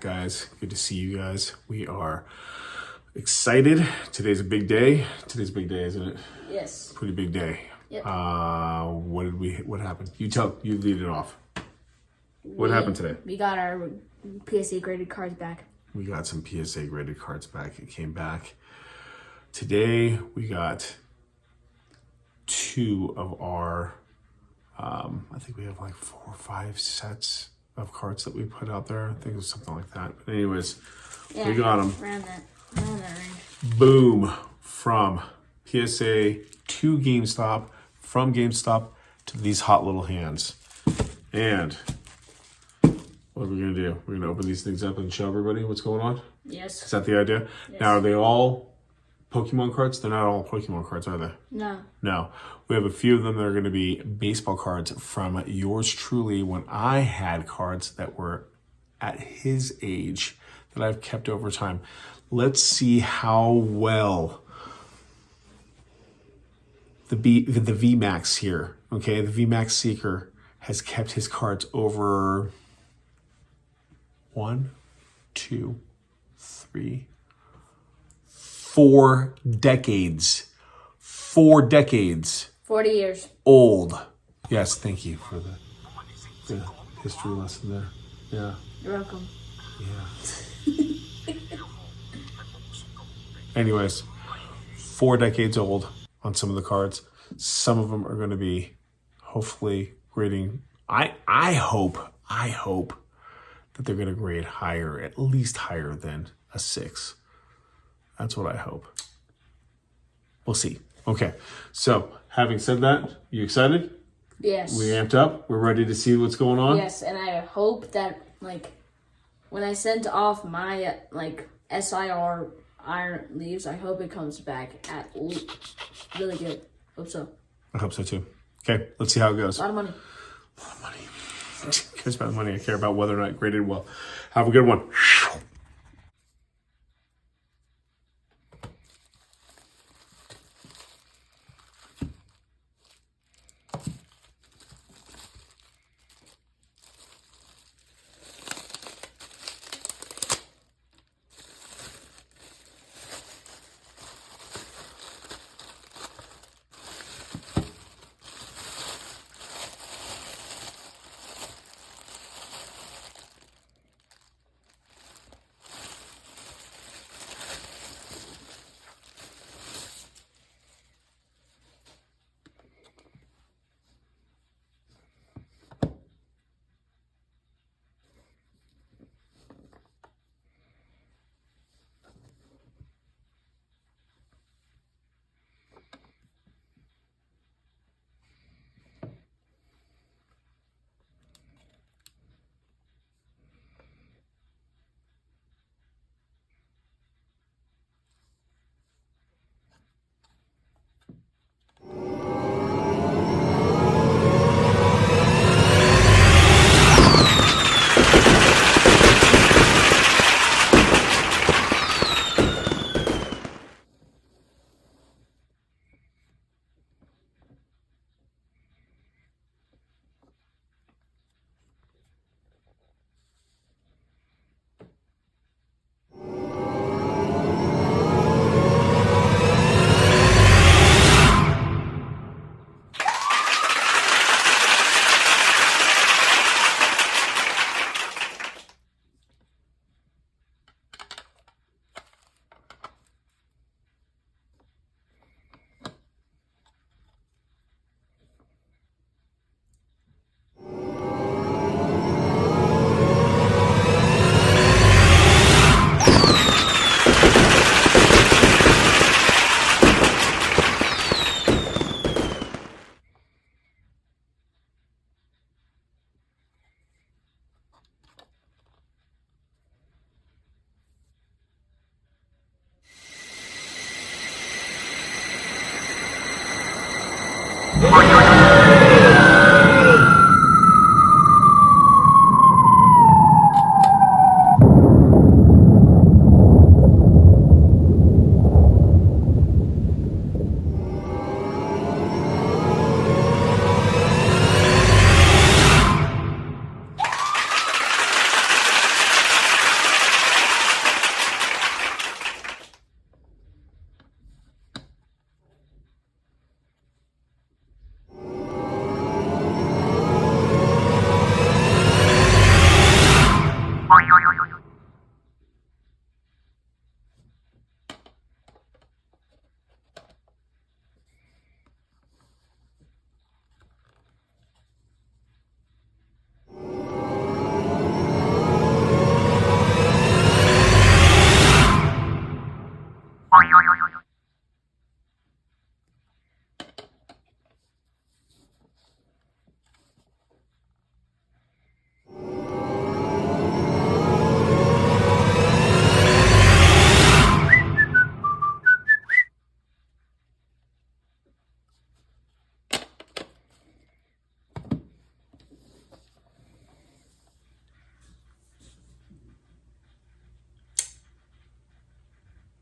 guys? Good to see you guys. We are excited. Today's a big day. Today's a big day, isn't it? Yes. Pretty big day. Yep. What happened? You lead it off. What happened today? We got our PSA graded cards back. We got some PSA graded cards back. It came back. Today we got 2 of our, I think we have like 4 or 5 sets of cards that we put out there. I think it was something like that. But anyways, Yeah, we got them. Around that range. Boom. From PSA to GameStop, from GameStop to these hot little hands. And what are we going to do? We're going to open these things up and show everybody what's going on? Yes. Is that the idea? Yes. Now, are they all Pokemon cards? They're not all Pokemon cards, are they? No. No. We have a few of them that are going to be baseball cards from yours truly when I had cards that were at his age that I've kept over time. Let's see how well the VMAX here, okay, the VMAX Seeker has kept his cards over 1, 2, 3, 4 decades. 4 decades 40 years. old. Yes, thank you for the history lesson there. Yeah. You're welcome. Yeah. Anyways, 4 decades old on some of the cards. Some of them are going to be hopefully grading. I hope that they're going to grade higher, at least higher than a 6. That's what I hope. We'll see. Okay. So, having said that, you excited? Yes. We amped up? We're ready to see what's going on? Yes, and I hope that, when I send off my, SIR iron leaves, I hope it comes back at really good. Hope so. I hope so too. Okay, let's see how it goes. A lot of money. A lot of money. Who cares about the money? I care about whether or not it graded well. Have a good one.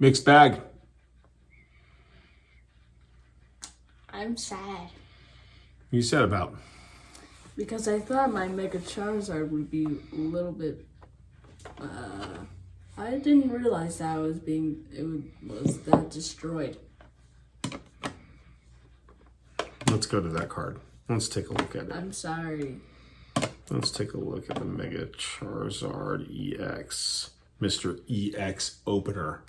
Mixed bag. I'm sad. You said about. Because I thought my Mega Charizard would be a little bit. I didn't realize that was that destroyed. Let's go to that card. Let's take a look at it. I'm sorry. Let's take a look at the Mega Charizard EX. Mr. EX Opener.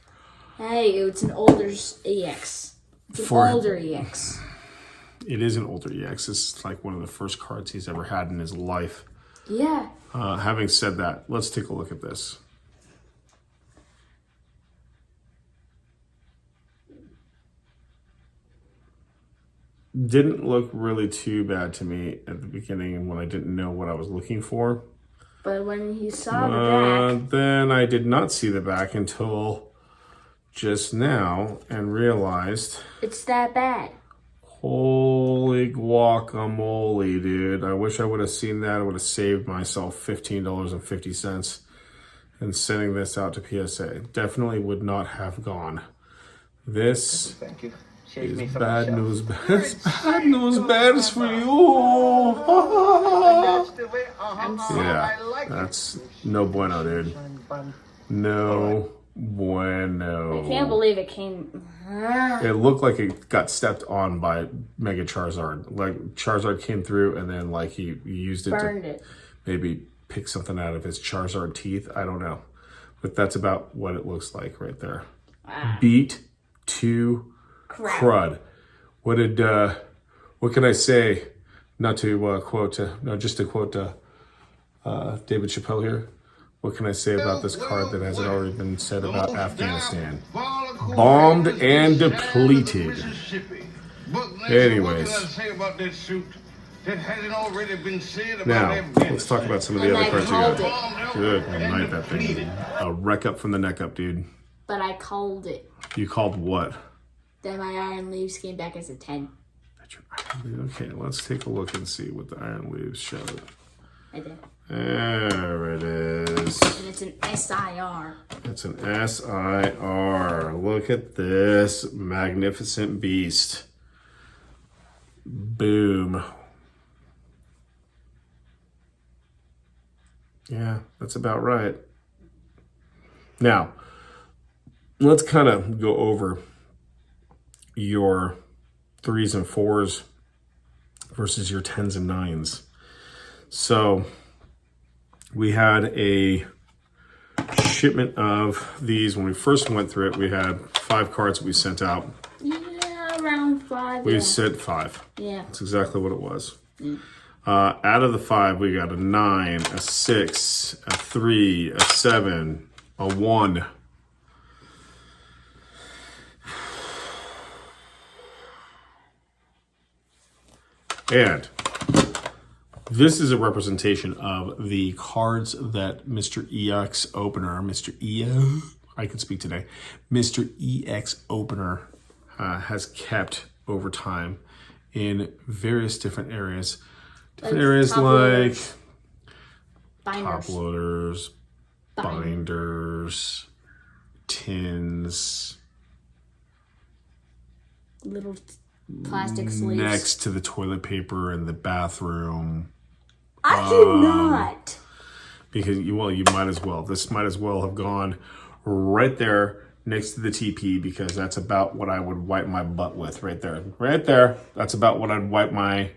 Hey, it's an older EX. It's an older EX. It is an older EX. It's like one of the first cards he's ever had in his life. Yeah. Having said that, let's take a look at this. Didn't look really too bad to me at the beginning when I didn't know what I was looking for. But when he saw the back... Then I did not see the back until just now and realized... It's that bad. Holy guacamole, dude. I wish I would have seen that. I would have saved myself $15.50 and sending this out to PSA. Definitely would not have gone. This is bad news. It's bad news bears for you. Yeah, that's no bueno, dude. No bueno. I can't believe it came... It looked like it got stepped on by Mega Charizard. Like Charizard came through and then like he used it Burned to it. maybe pick something out of his Charizard teeth. I don't know. But that's about what it looks like right there. Wow. Beat to crud. What can I say? Not to quote, no, just to quote David Chappelle here. What can I say about this card that hasn't already been said about Afghanistan? Bombed and depleted. Anyways. Now, let's talk about some of the other cards you got. Good night, that thing. A wreck up from the neck up, dude. But I called it. You called what? Then my Iron Leaves came back as a 10. Okay, let's take a look and see what the Iron Leaves showed. I did. There it is. And it's an SIR. It's an SIR. Look at this magnificent beast. Boom. Yeah, that's about right. Now, let's kind of go over your 3s and 4s versus your 10s and 9s. So we had a shipment of these. When we first went through it, we had 5 cards that we sent out. Yeah, around 5. We sent 5. Yeah. That's exactly what it was. Out of the 5, we got a 9, a 6, a 3, a 7, a 1. And this is a representation of the cards that Mr. EX Opener, I can speak today, Mr. EX Opener has kept over time in various different areas. Different areas like top loaders, binders, tins, little plastic sleeves next to the toilet paper in the bathroom. I do not. Because you might as well. This might as well have gone right there next to the TP because that's about what I would wipe my butt with right there. Right there. That's about what I'd wipe my,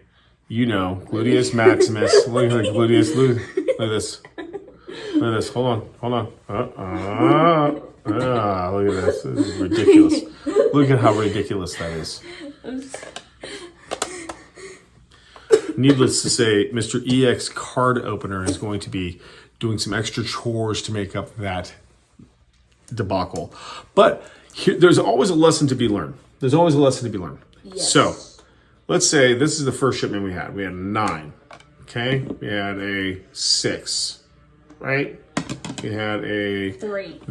gluteus maximus. Look at the gluteus. Look at this. Look at this. Hold on. Look at this. This is ridiculous. Look at how ridiculous that is. Needless to say, Mr. EX Card Opener is going to be doing some extra chores to make up that debacle. But there's always a lesson to be learned. Yes. So, let's say this is the first shipment we had. We had a 9, okay? We had a 6, right? We had a 3.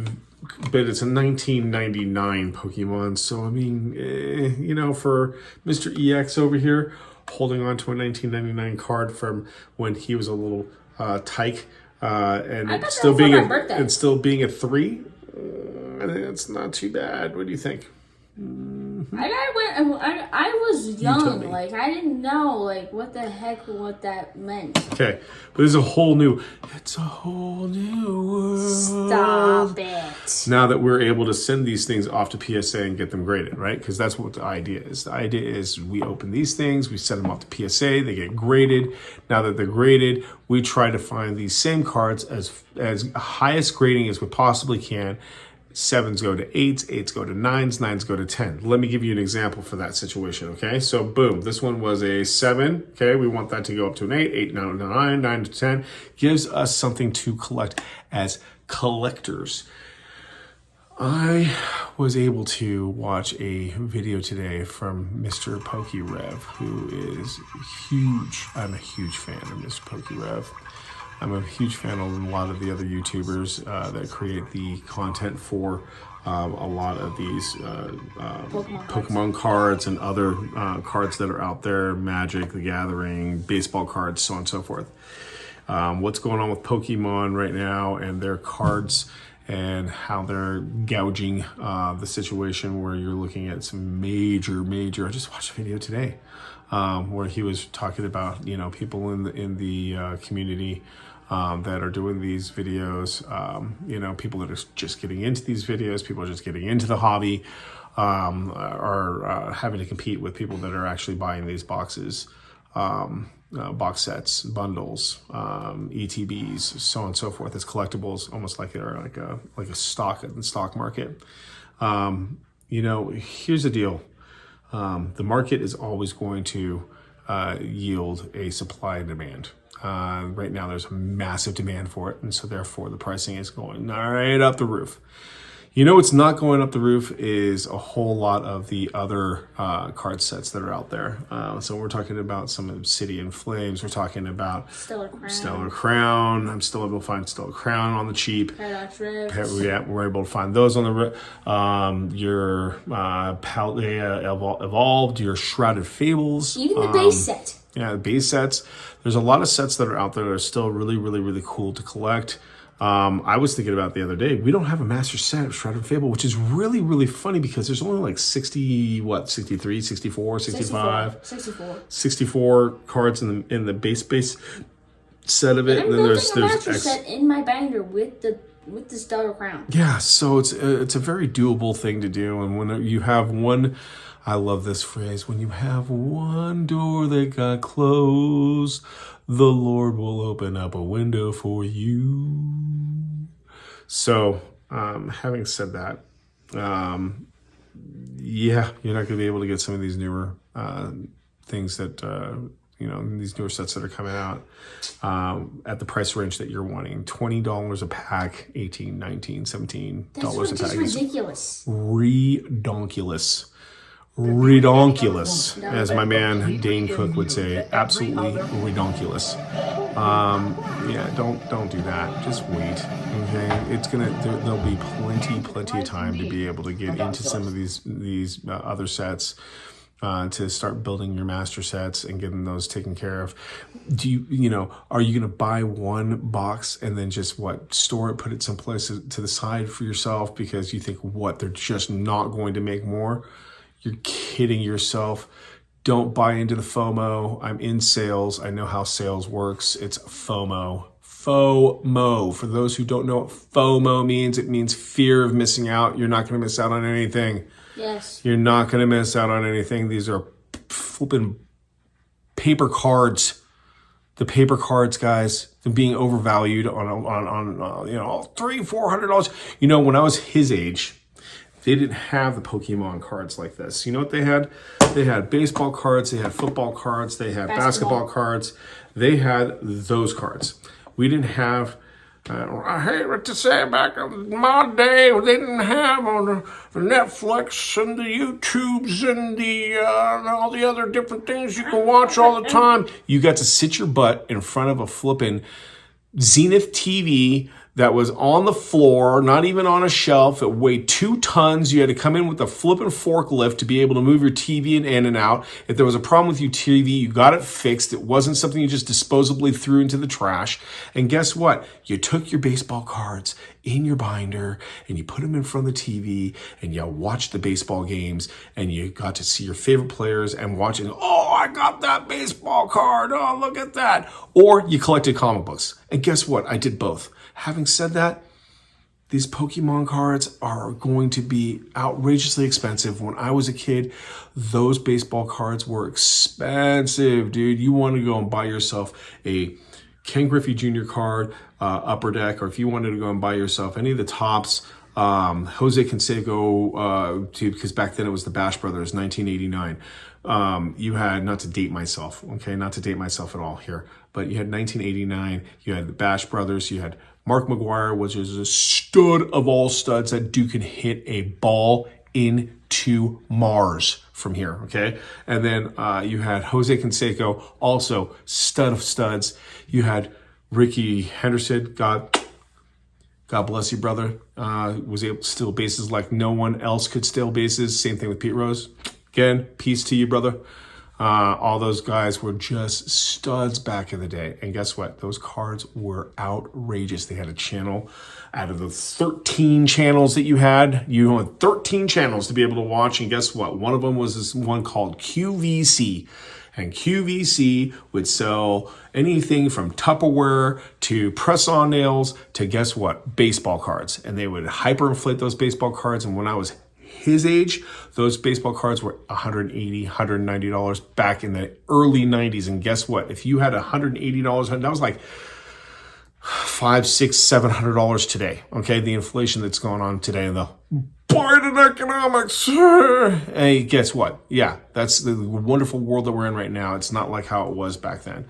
But it's a 1999 Pokemon, so I mean, for Mr. EX over here, holding on to a 1999 card from when he was a little tyke, and still being a 3. I think that's not too bad. What do you think? I was tell young, me. like I didn't know like what the heck what that meant. Okay, but it's a whole new world. Stop it. Now that we're able to send these things off to PSA and get them graded, right? Because that's what the idea is. The idea is we open these things, we send them off to PSA, they get graded. Now that they're graded, we try to find these same cards as highest grading as we possibly can. 7s go to 8s, 8s go to 9s, 9s go to 10. Let me give you an example for that situation, okay? So boom, this one was a 7, okay? We want that to go up to an 8, 8 9 to 9, 9 to 10. Gives us something to collect as collectors. I was able to watch a video today from Mr. PokeRev, who is huge. I'm a huge fan of Mr. PokeRev. I'm a huge fan of a lot of the other YouTubers that create the content for a lot of these Pokemon cards and other cards that are out there, Magic, The Gathering, baseball cards, so on and so forth. What's going on with Pokemon right now and their cards and how they're gouging the situation where you're looking at some major, I just watched a video today where he was talking about, people in the community that are doing these videos, people that are just getting into these videos, people are just getting into the hobby, are having to compete with people that are actually buying these boxes, box sets, bundles, ETBs, so on and so forth, as collectibles, almost like they're like a stock in the stock market. Here's the deal. The market is always going to yield a supply and demand. Right now there's a massive demand for it, and so therefore the pricing is going right up the roof. What's not going up the roof is a whole lot of the other card sets that are out there. So we're talking about some Obsidian Flames. We're talking about Stellar Crown. I'm still able to find Stellar Crown on the cheap. Paradox Rifts. Yeah, we're able to find those on the your Paldea Evolved, your Shrouded Fables. Even the base set. Yeah, the base sets. There's a lot of sets that are out there that are still really, really, really cool to collect. I was thinking about the other day, we don't have a master set of Shrouded Fable, which is really, really funny because there's only like 63, 64, 65, 64 cards in the base set of it. And then there's a master set in my binder with the Stellar Crown. Yeah, so it's a very doable thing to do. And when you have one, I love this phrase, when you have one door that got closed, the Lord will open up a window for you. So, having said that, yeah, you're not going to be able to get some of these newer things that, these newer sets that are coming out at the price range that you're wanting. $20 a pack, $18, $19, $17 a pack. That's ridiculous. Redonkulous. Redonkulous, as my man Dane Cook would say. Absolutely redonkulous. Yeah, don't do that. Just wait. Okay, there'll be plenty of time to be able to get into some of these other sets. To start building your master sets and getting those taken care of. Are you going to buy one box and then just store it, put it someplace to the side for yourself because you think they're just not going to make more? You're kidding yourself. Don't buy into the FOMO. I'm in sales. I know how sales works. It's FOMO. FOMO. For those who don't know what FOMO means, it means fear of missing out. You're not going to miss out on anything. Yes. You're not going to miss out on anything. These are flipping paper cards. The paper cards, guys, they're being overvalued on $300-$400. When I was his age, they didn't have the Pokemon cards like this. You know what they had? They had baseball cards, they had football cards, they had basketball cards. They had those cards. We didn't have, I hate what to say, back in my day, they didn't have on the Netflix and the YouTubes and the all the other different things you can watch all the time. You got to sit your butt in front of a flipping Zenith TV that was on the floor, not even on a shelf. It weighed 2 tons. You had to come in with a flipping forklift to be able to move your TV in and out. If there was a problem with your TV, you got it fixed. It wasn't something you just disposably threw into the trash. And guess what? You took your baseball cards in your binder and you put them in front of the TV and you watched the baseball games and you got to see your favorite players and watching, oh, I got that baseball card. Oh, look at that. Or you collected comic books. And guess what? I did both. Having said that, these Pokemon cards are going to be outrageously expensive. When I was a kid, those baseball cards were expensive, dude. You want to go and buy yourself a Ken Griffey Jr. card, Upper Deck, or if you wanted to go and buy yourself any of the tops, Jose Canseco, because back then it was the Bash Brothers, 1989. You had, not to date myself, okay, not to date myself at all here, but you had 1989, you had the Bash Brothers, you had Mark McGwire, which is a stud of all studs. That dude can hit a ball into Mars from here, okay? And then you had Jose Canseco, also stud of studs. You had Ricky Henderson, God bless you, brother. Was able to steal bases like no one else could steal bases. Same thing with Pete Rose. Again, peace to you, brother. All those guys were just studs back in the day. And guess what? Those cards were outrageous. They had a channel. Out of the 13 channels that you had 13 channels to be able to watch. And guess what? One of them was this one called QVC. And QVC would sell anything from Tupperware to press-on nails to, guess what, baseball cards. And they would hyperinflate those baseball cards. And when I was his age, those baseball cards were $180, $190 back in the early 90s. And guess what? If you had $180, that was like $500, $600, $700 today. Okay, the inflation that's going on today and the Biden economics. Hey, guess what? Yeah, that's the wonderful world that we're in right now. It's not like how it was back then.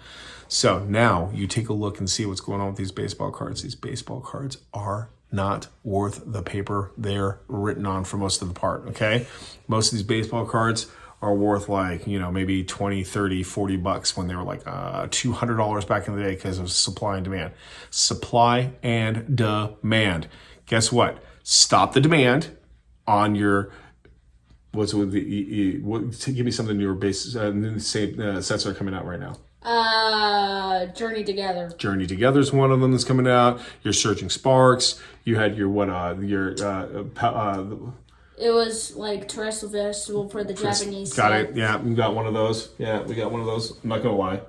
So now you take a look and see what's going on with these baseball cards. These baseball cards are not worth the paper they're written on for most of the part, okay? Most of these baseball cards are worth like, maybe 20, 30, 40 bucks when they were like $200 back in the day because of supply and demand. Supply and demand. Guess what? Stop the demand on your, give me something in your bases, the same sets that are coming out right now. Journey Together. Journey Together is one of them that's coming out. You're Searching Sparks. You had your it was like Terrestrial Festival for the Japanese. Got it. Yeah, we got one of those. Yeah, we got one of those. I'm not gonna lie.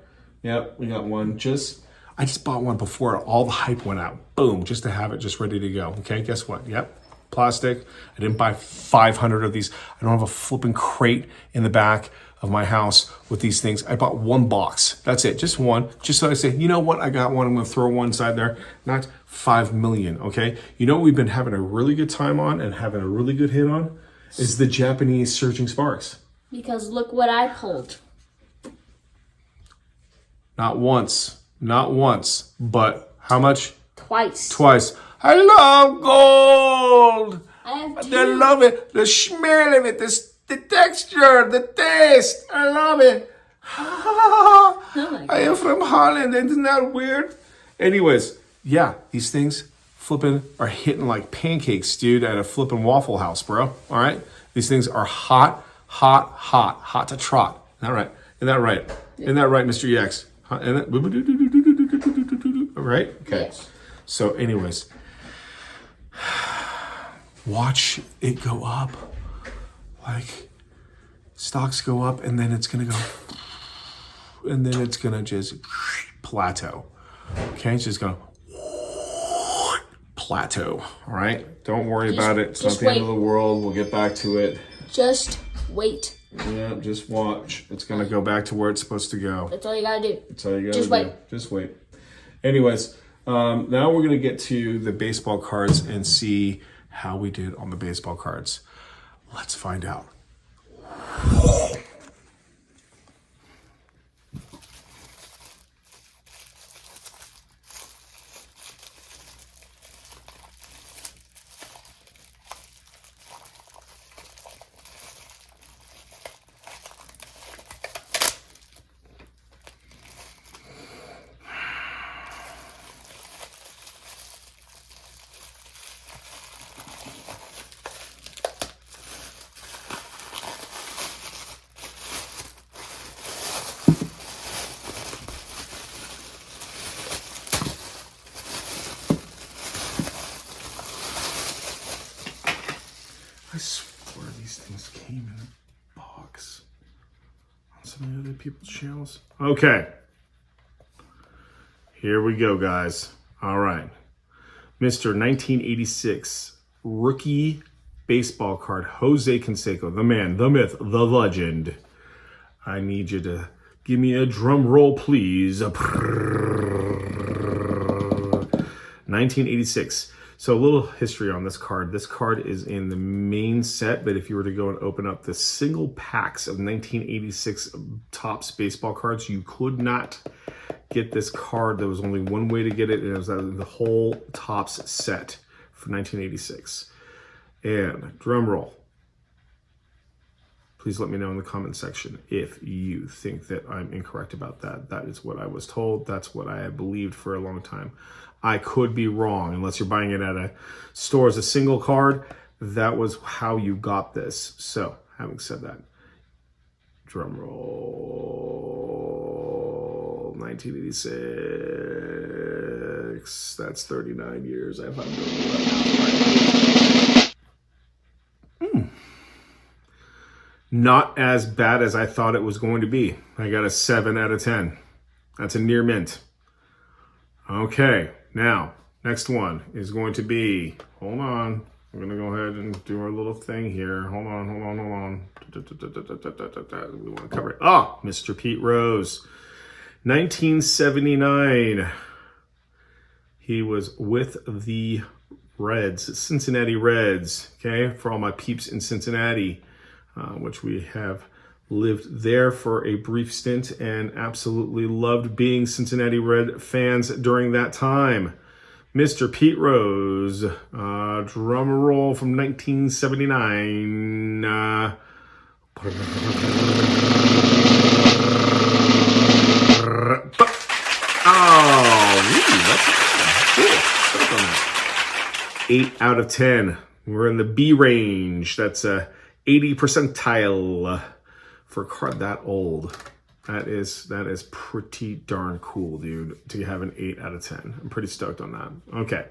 Yeah, we got one. I just bought one before all the hype went out. Boom, just to have it just ready to go. Okay, guess what? Yep. Plastic. I didn't buy 500 of these. I don't have a flipping crate in the back of my house with these things. I bought one box. That's it. Just one. Just so I say, you know what? I got one. I'm going to throw one side there. Not 5 million. Okay. You know what we've been having a really good time on and having a really good hit on is the Japanese Searching Sparks. Because look what I pulled. Not once, but how much? Twice. I love gold. I have I love it. The smell of it, the texture, the taste. I love it. Oh my God. I am from Holland. Isn't that weird? Anyways, yeah, these things flipping are hitting like pancakes, dude, at a flipping Waffle House, bro. All right? These things are hot to trot. Isn't that right? Isn't that right, Mr. EX? All right? Okay. Yes. So anyways, watch it go up. Like, stocks go up and then it's going to go, and then it's going to just plateau. Okay, it's just going to plateau. All right, don't worry about it. It's not the end of the world. We'll get back to it. Just wait. Yeah, just watch. It's going to go back to where it's supposed to go. That's all you got to do. That's all you got to do. Just wait. Anyways, now we're going to get to the baseball cards and see how we did on the baseball cards. Let's find out. some of the other people's channels. Okay. Here we go, guys. All right. Mr. 1986 rookie baseball card, Jose Canseco, the man, the myth, the legend. I need you to give me a drum roll, please. 1986. So a little history on this card. This card is in the main set, but if you were to go and open up the single packs of 1986 Topps baseball cards, you could not get this card. There was only one way to get it, and it was the whole Topps set for 1986. And drum roll. Please let me know in the comment section if you think that I'm incorrect about that. That is what I was told. That's what I have believed for a long time. I could be wrong, unless you're buying it at a store as a single card. That was how you got this. So, having said that, drum roll, 1986. That's 39 years. I'm doing it right now. Not as bad as I thought it was going to be. I got a 7 out of 10. That's a near mint. Okay, now, next one is going to be, hold on. We're going to go ahead and do our little thing here. Hold on. We want to cover it. Oh, Mr. Pete Rose. 1979. He was with the Reds, Cincinnati Reds. Okay, for all my peeps in Cincinnati. Which we have lived there for a brief stint and absolutely loved being Cincinnati Red fans during that time. Mr. Pete Rose, drum roll from 1979. That's cool. 8 out of 10. We're in the B range. That's a 80 percentile for a card that old. That is pretty darn cool, dude, to have an 8 out of 10. I'm pretty stoked on that. Okay,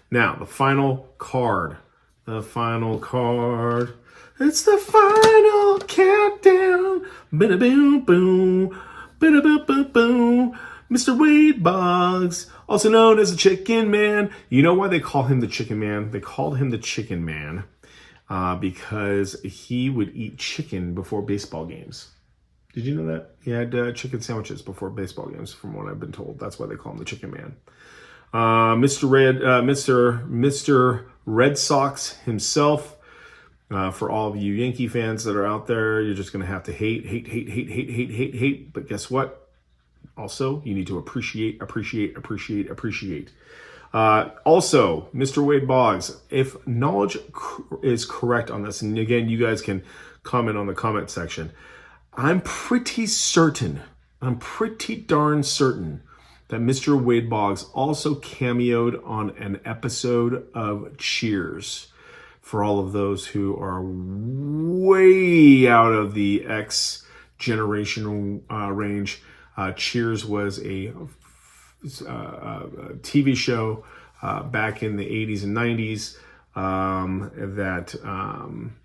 now the final card. The final card. It's the final countdown. Bida-boom, boom. Bida-boom, boom. Mr. Wade Boggs, also known as the Chicken Man. You know why they call him the Chicken Man? They called him the Chicken Man. Because he would eat chicken before baseball games. Did you know that? He had chicken sandwiches before baseball games, from what I've been told. That's why they call him the Chicken Man. Mr. Red Sox himself. For all of you Yankee fans that are out there, you're just going to have to hate. But guess what? Also, you need to appreciate. Also, Mr. Wade Boggs, if knowledge is correct on this, and again, you guys can comment on the comment section, I'm pretty darn certain that Mr. Wade Boggs also cameoed on an episode of Cheers. For all of those who are way out of the X generation range, Cheers was a TV show back in the 80s and 90s that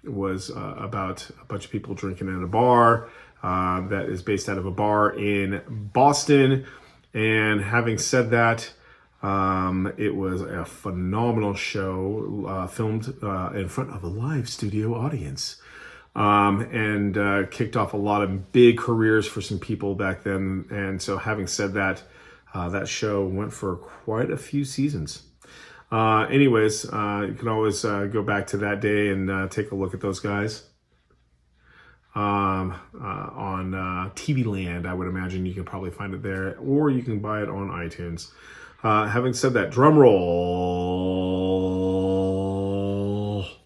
was about a bunch of people drinking at a bar that is based out of a bar in Boston. And having said that, it was a phenomenal show filmed in front of a live studio audience. And kicked off a lot of big careers for some people back then. And so having said that, that show went for quite a few seasons. Anyways, you can always go back to that day and take a look at those guys. On TV Land, I would imagine you can probably find it there, or you can buy it on iTunes. Having said that, drum roll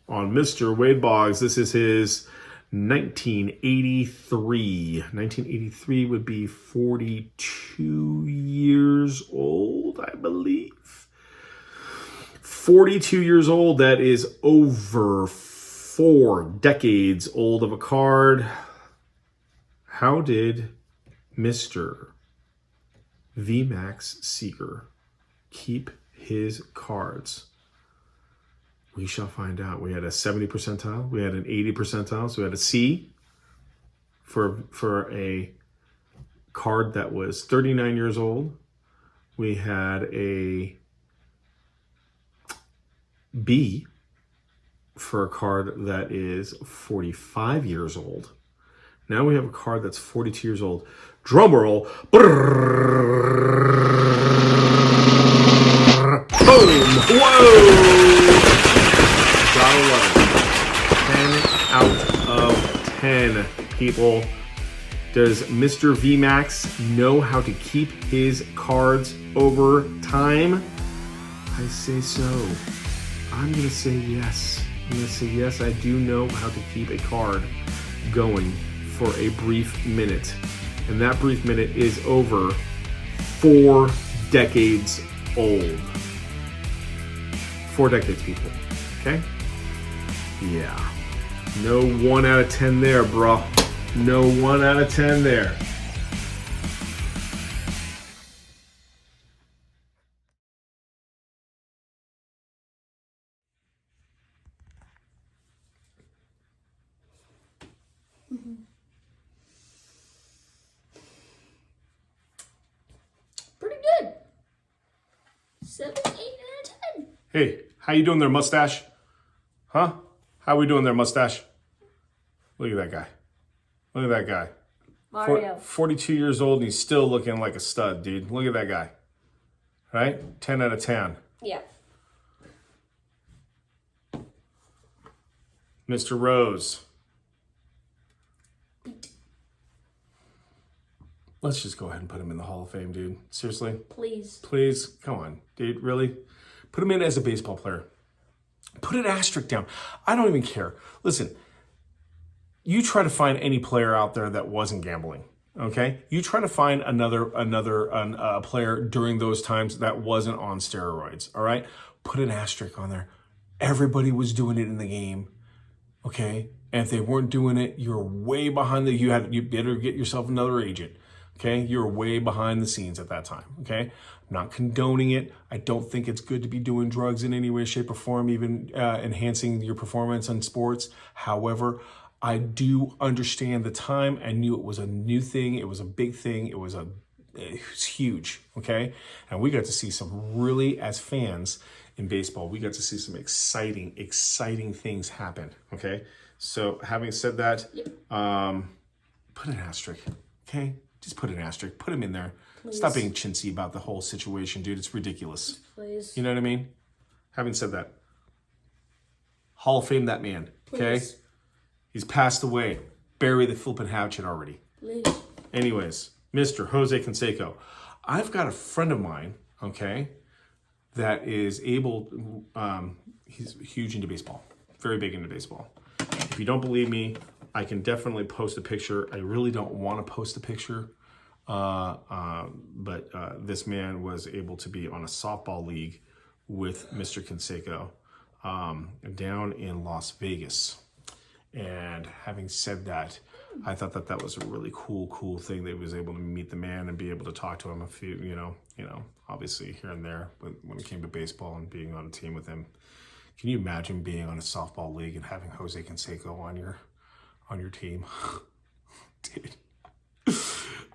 on Mr. Wade Boggs. This is his 1983. 1983 would be 42 years old, I believe. 42 years old. That is over 4 decades old of a card. How did Mr. VMAX Seeker keep his cards? We shall find out. We had a 70 percentile. We had an 80 percentile. So we had a C for a card that was 39 years old. We had a B for a card that is 45 years old. Now we have a card that's 42 years old. Drum roll. Boom! Whoa! Gotta love it. 10 out of 10, people. Does Mr. VMAX know how to keep his cards over time? I say so. I'm gonna say yes. I'm gonna say yes, I do know how to keep a card going for a brief minute. And that brief minute is over 4 decades old. 4 decades, people. Okay? Yeah. No 1 out of 10 there, bro. No 1 out of 10 there. Pretty good. 7, 8, and a 10. Hey, how you doing there, mustache? Huh? How we doing there, mustache? Look at that guy. Look at that guy. Mario. 42 years old and he's still looking like a stud, dude. Look at that guy. Right? 10 out of 10. Yeah. Mr. Rose. Let's just go ahead and put him in the Hall of Fame, dude. Seriously? Please. Please? Come on, dude. Really? Put him in as a baseball player. Put an asterisk down. I don't even care. Listen, you try to find any player out there that wasn't gambling, okay? You try to find another player during those times that wasn't on steroids, all right? Put an asterisk on there. Everybody was doing it in the game, okay? And if they weren't doing it, you're way behind you better get yourself another agent, okay? You're way behind the scenes at that time, okay? I'm not condoning it. I don't think it's good to be doing drugs in any way, shape, or form, even enhancing your performance in sports. However, I do understand the time. I knew it was a new thing. It was a big thing. It was huge, okay? And we got to see some really, as fans in baseball, we got to see some exciting things happen, okay? So having said that, put an asterisk, okay? Just put an asterisk. Put him in there. Please. Stop being chintzy about the whole situation, dude. It's ridiculous. Please. You know what I mean? Having said that, Hall of Fame that man, okay? Please. He's passed away. Bury the flippin' hatchet already. Please. Anyways, Mr. Jose Canseco. I've got a friend of mine, okay, that is able, he's huge into baseball. Very big into baseball. If you don't believe me, I can definitely post a picture. I really don't want to post a picture, but this man was able to be on a softball league with Mr. Canseco down in Las Vegas. And having said that, I thought that was a really cool thing that he was able to meet the man and be able to talk to him a few, you know, obviously here and there when it came to baseball and being on a team with him. Can you imagine being on a softball league and having Jose Canseco on your team? Dude,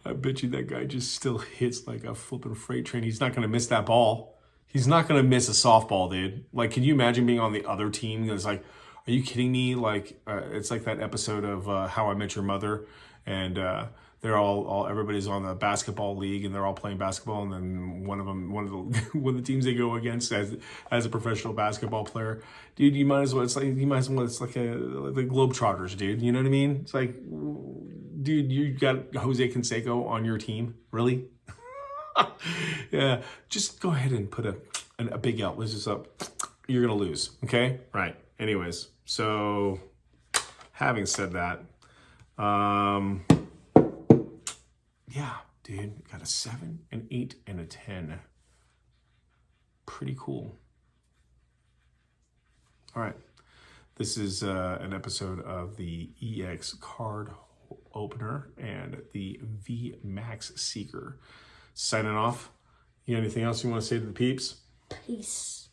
I bet you that guy just still hits like a flipping freight train. He's not going to miss that ball. He's not going to miss a softball, dude. Like, can you imagine being on the other team? It's like, are you kidding me? Like, it's like that episode of How I Met Your Mother, and they're everybody's on the basketball league, and they're all playing basketball, and then one of the teams they go against as a professional basketball player, dude, you might as well. It's like the Globetrotters, dude. You know what I mean? It's like, dude, you got Jose Canseco on your team, really? Yeah, just go ahead and put a big L. This is up. You're gonna lose. Okay, right. Anyways, so having said that, yeah, dude, got a 7, an 8, and a 10. Pretty cool. All right, this is an episode of the EX card opener and the VMAX Seeker. Signing off. You got anything else you want to say to the peeps? Peace.